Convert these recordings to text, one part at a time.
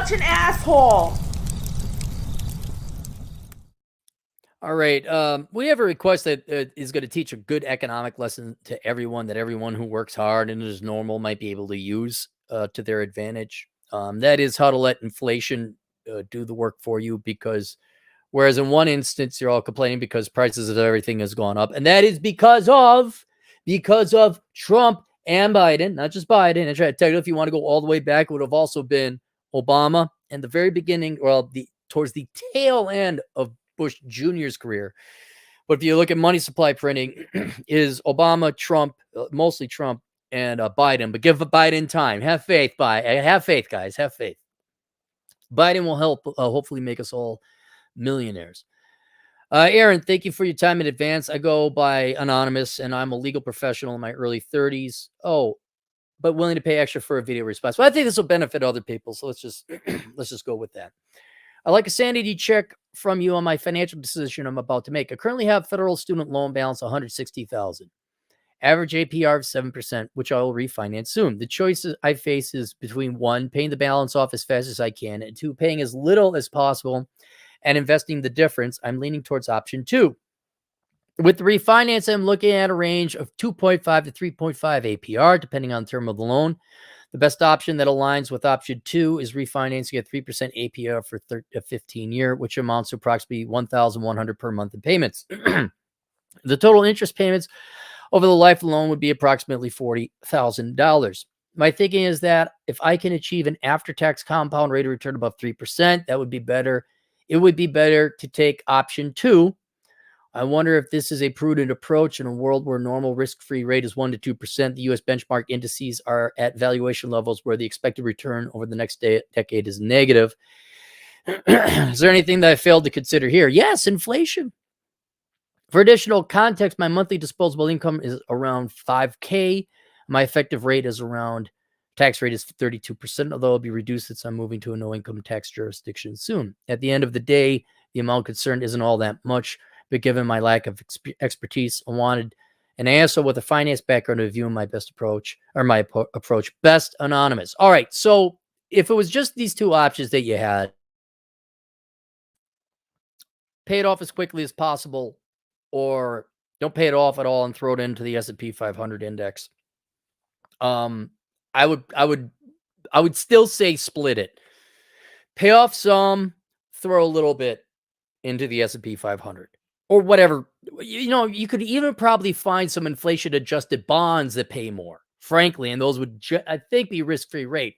such an asshole. All right. We have a request that is going to teach a good economic lesson to everyone that everyone who works hard and is normal might be able to use to their advantage. That is how to let inflation do the work for you, because whereas in one instance, you're all complaining because prices of everything has gone up. And that is because of Trump and Biden, not just Biden. And try to tell you, if you want to go all the way back, it would have also been Obama and the very beginning, well, towards the tail end of Bush Jr.'s career. But if you look at money supply printing, is Obama, Trump, mostly Trump, and Biden. But give Biden time. Have faith, have faith, guys. Have faith. Biden will help hopefully make us all millionaires. Aaron, thank you for your time in advance. I go by Anonymous, and I'm a legal professional in my early 30s. Oh, but willing to pay extra for a video response. Well, I think this will benefit other people, so let's just go with that. I'd like a sanity check from you on my financial decision I'm about to make. I currently have federal student loan balance $160,000. Average APR of 7%, which I will refinance soon. The choices I face is between 1, paying the balance off as fast as I can, and 2, paying as little as possible and investing the difference. I'm leaning towards option 2. With the refinance, I'm looking at a range of 2.5 to 3.5 APR, depending on the term of the loan. The best option that aligns with option 2 is refinancing at 3% APR for a 15-year, which amounts to approximately $1,100 per month in payments. The total interest payments over the life loan would be approximately $40,000. My thinking is that if I can achieve an after-tax compound rate of return above 3%, that would be better. It would be better to take option 2. I wonder if this is a prudent approach in a world where normal risk-free rate is 1 to 2%. The U.S. benchmark indices are at valuation levels where the expected return over the next decade is negative. Is there anything that I failed to consider here? Yes, inflation. For additional context, my monthly disposable income is around $5,000. My effective rate is tax rate is 32%, although it'll be reduced since I'm moving to a no-income tax jurisdiction soon. At the end of the day, the amount concerned isn't all that much, but given my lack of expertise, I wanted an ASO with a finance background to view my best approach, or my approach. Best Anonymous. All right, so if it was just these two options that you had, pay it off as quickly as possible, or don't pay it off at all and throw it into the S&P 500 index. I would still say split it. Pay off some, throw a little bit into the S&P 500 or whatever. You could even probably find some inflation adjusted bonds that pay more, frankly, and those would I think be risk-free rate.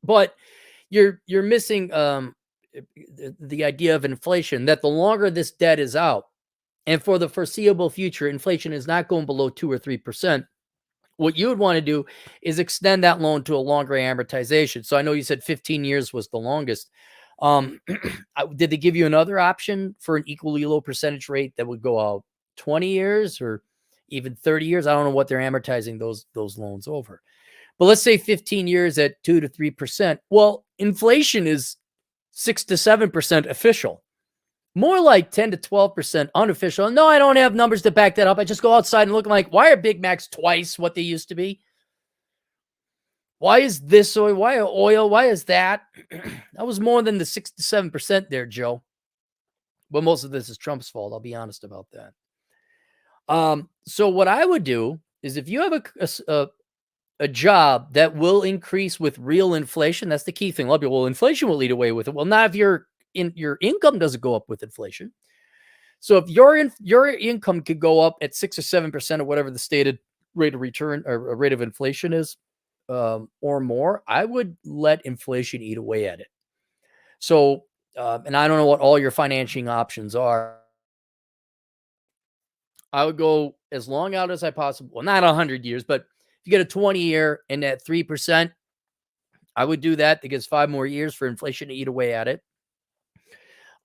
But you're missing the idea of inflation, that the longer this debt is out, and for the foreseeable future, inflation is not going below 2 or 3%. What you would want to do is extend that loan to a longer amortization. So I know you said 15 years was the longest. Did they give you another option for an equally low percentage rate that would go out 20 years or even 30 years? I don't know what they're amortizing those loans over. But let's say 15 years at 2 to 3%. Well, inflation is 6 to 7% official. More like 10 to 12% unofficial. No, I don't have numbers to back that up. I just go outside and look like, why are Big Macs twice what they used to be? Why is this oil? Why oil? Why is that? That was more than the 6 to 7% there, Joe. But most of this is Trump's fault. I'll be honest about that. So what I would do is, if you have a job that will increase with real inflation, that's the key thing. A lot of people, well, inflation will lead away with it. Well, not if your income doesn't go up with inflation. So if your income could go up at 6 or 7% or whatever the stated rate of return or rate of inflation is, or more, I would let inflation eat away at it. So, and I don't know what all your financing options are. I would go as long out as I possibly, well, not 100 years, but if you get a 20-year and at 3%, I would do that. That gives 5 more years for inflation to eat away at it.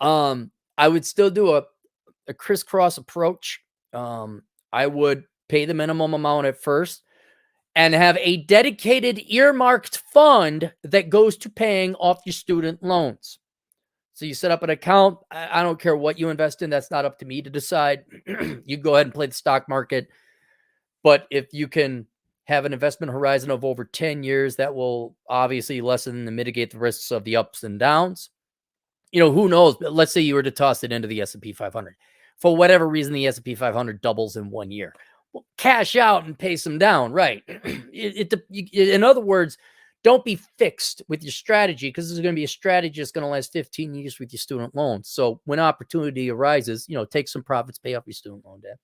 I would still do a crisscross approach. I would pay the minimum amount at first and have a dedicated earmarked fund that goes to paying off your student loans. So you set up an account. I don't care what you invest in. That's not up to me to decide. You go ahead and play the stock market. But if you can have an investment horizon of over 10 years. That will obviously lessen and mitigate the risks of the ups and downs. Who knows? But let's say you were to toss it into the S&P 500. For whatever reason, the S&P 500 doubles in 1 year. Well, cash out and pay some down, right? In other words, don't be fixed with your strategy, because there's going to be a strategy that's going to last 15 years with your student loans. So when opportunity arises, take some profits, pay off your student loan debt.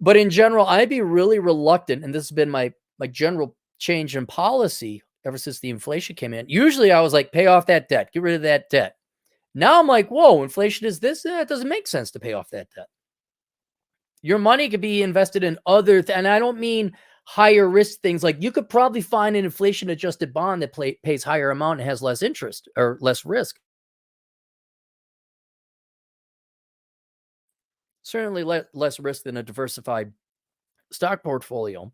But in general, I'd be really reluctant, and this has been my general change in policy ever since the inflation came in. Usually I was like, pay off that debt, get rid of that debt. Now I'm like, whoa, inflation is this? It doesn't make sense to pay off that debt. Your money could be invested in other and I don't mean higher risk things. Like, you could probably find an inflation adjusted bond that pays higher amount and has less interest or less risk. Certainly less risk than a diversified stock portfolio.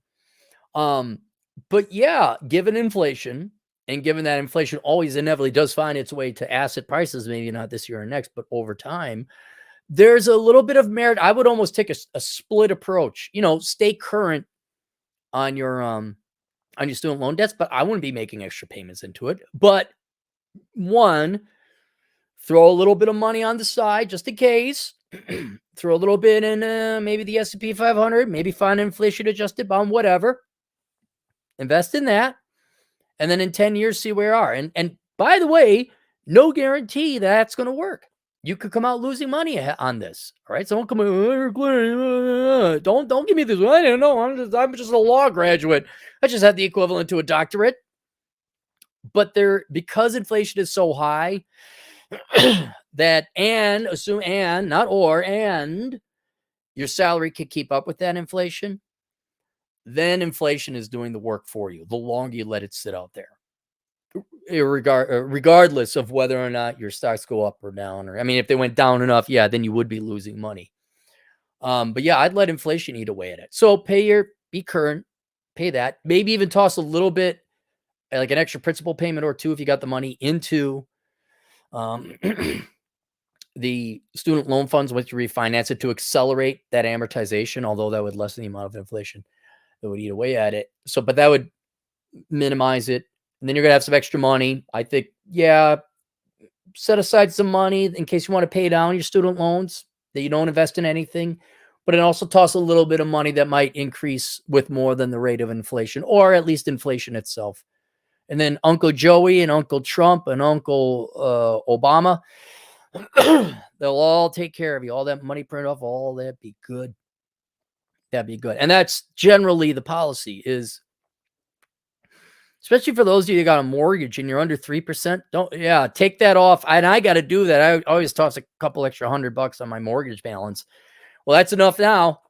But yeah, given inflation, and given that inflation always inevitably does find its way to asset prices, maybe not this year or next, but over time, there's a little bit of merit. I would almost take a split approach. Stay current on your student loan debts, but I wouldn't be making extra payments into it. But one, throw a little bit of money on the side just in case. Throw a little bit in maybe the S&P 500, maybe find an inflation adjusted bond, whatever. Invest in that. And then in 10 years, see where you are. And by the way, no guarantee that's going to work. You could come out losing money on this. All right. So don't come don't give me this. I don't know. I'm just a law graduate. I just had the equivalent to a doctorate. But because inflation is so high, that and your salary can keep up with that inflation, then inflation is doing the work for you the longer you let it sit out there, regardless of whether or not your stocks go up or down. Or, I mean, if they went down enough, yeah, then you would be losing money. But yeah, I'd let inflation eat away at it. So be current, pay that, maybe even toss a little bit, like an extra principal payment or two if you got the money, into the student loan funds once you refinance it, to accelerate that amortization, although that would lessen the amount of inflation that would eat away at it. So, but that would minimize it. And then you're going to have some extra money. I think, yeah, set aside some money in case you want to pay down your student loans that you don't invest in anything, but then also toss a little bit of money that might increase with more than the rate of inflation, or at least inflation itself. And then Uncle Joey and Uncle Trump and Uncle Obama, they'll all take care of you. All that money printed off, all that be good. That'd be good. And that's generally the policy is, especially for those of you that got a mortgage and you're under 3%, take that off. And I got to do that. I always toss a couple extra $100 on my mortgage balance. Well, that's enough now.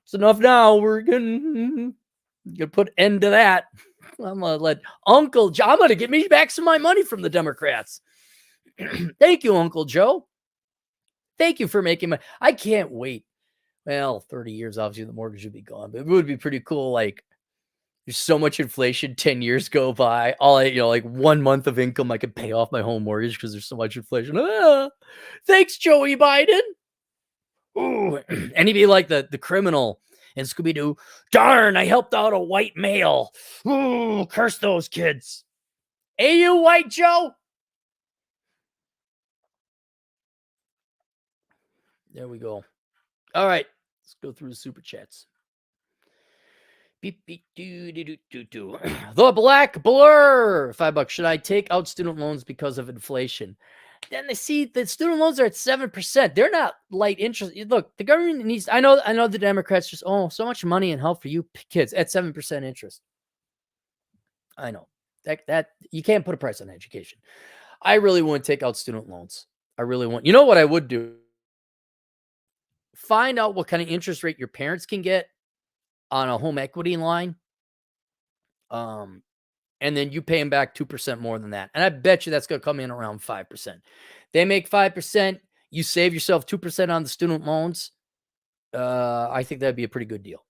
It's enough now. We're going to put end to that. I'm going to let Uncle Joe, I'm going to get me back some of my money from the Democrats. Thank you, Uncle Joe. Thank you for making I can't wait. Well, 30 years, obviously the mortgage would be gone, but it would be pretty cool. Like, there's so much inflation, 10 years go by, like 1 month of income, I could pay off my home mortgage because there's so much inflation. Thanks, Joey Biden. Ooh, and he'd be like the criminal in Scooby-Doo. Darn, I helped out a white male. Ooh, curse those kids. Hey, you white Joe. There we go. All right, let's go through the super chats. The Black Blur, $5. Should I take out student loans because of inflation? Then they see the student loans are at 7%. They're not light interest. Look, the government needs. I know the Democrats just so much money and help for you kids at 7% interest. I know that you can't put a price on education. I really wouldn't take out student loans. I really want. You know what I would do? Find out what kind of interest rate your parents can get on a home equity line. And then you pay them back 2% more than that. And I bet you that's going to come in around 5%. They make 5%. You save yourself 2% on the student loans. I think that'd be a pretty good deal.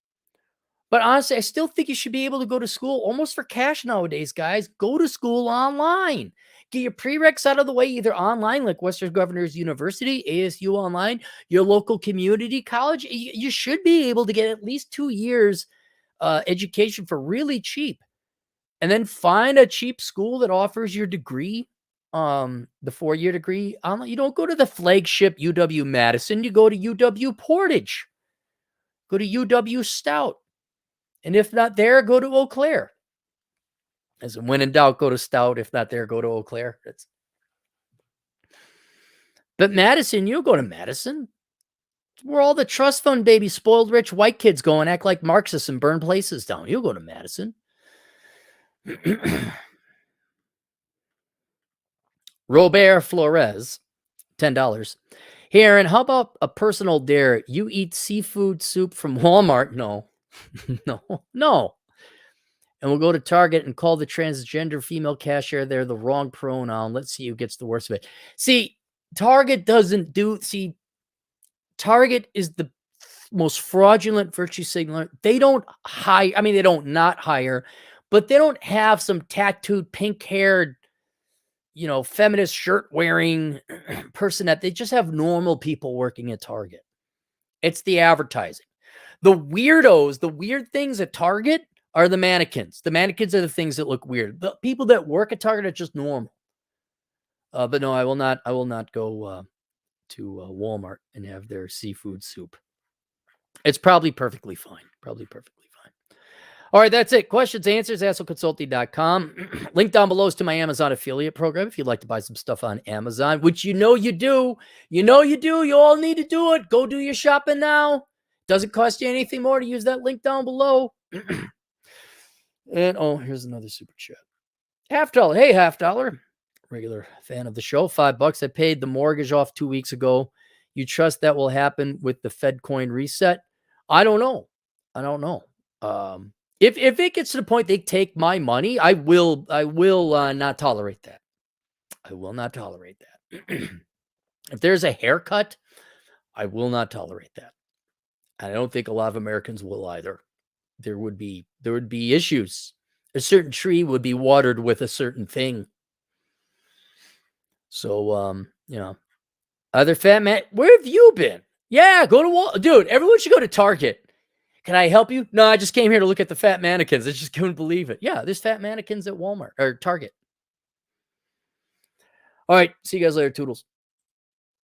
But honestly, I still think you should be able to go to school almost for cash nowadays, guys. Go to school online. Get your prereqs out of the way, either online, like Western Governors University, ASU online, your local community college. You should be able to get at least 2 years education for really cheap, and then find a cheap school that offers your degree, the 4-year degree. You don't go to the flagship UW-Madison, you go to UW-Portage, go to UW-Stout, and if not there, go to Eau Claire. As in, when in doubt, go to Stout. If not there, go to Eau Claire. But Madison, you go to Madison. Where all the trust fund baby, spoiled rich white kids go and act like Marxists and burn places down. You'll go to Madison. Robert Flores, $10. Hey, Aaron, how about a personal dare? You eat seafood soup from Walmart? No, no. And we'll go to Target and call the transgender female cashier there the wrong pronoun. Let's see who gets the worst of it. See, Target doesn't do, Target is the most fraudulent virtue signaler. They don't hire, they don't not hire, but they don't have some tattooed, pink-haired, feminist shirt-wearing person that they just have normal people working at Target. It's the advertising. The weirdos, the weird things at Target are the mannequins. The mannequins are the things that look weird. The people that work at Target are just normal. But no, I will not go to Walmart and have their seafood soup. It's probably perfectly fine. All right, that's it. Questions, answers, assholeconsulting.com. Link down below is to my Amazon affiliate program if you'd like to buy some stuff on Amazon, which you do. You all need to do it. Go do your shopping now. Doesn't cost you anything more to use that link down below. And, here's another super chat. $50. Hey, $50. Regular fan of the show. $5. I paid the mortgage off 2 weeks ago. You trust that will happen with the Fed coin reset? I don't know. If it gets to the point they take my money, I will not tolerate that. I will not tolerate that. If there's a haircut, I will not tolerate that. And I don't think a lot of Americans will either. There would be issues. A certain tree would be watered with a certain thing. So, other fat man, where have you been? Yeah, go to Walmart. Dude, everyone should go to Target. Can I help you? No, I just came here to look at the fat mannequins. I just couldn't believe it. Yeah, there's fat mannequins at Walmart or Target. All right, see you guys later, Toodles.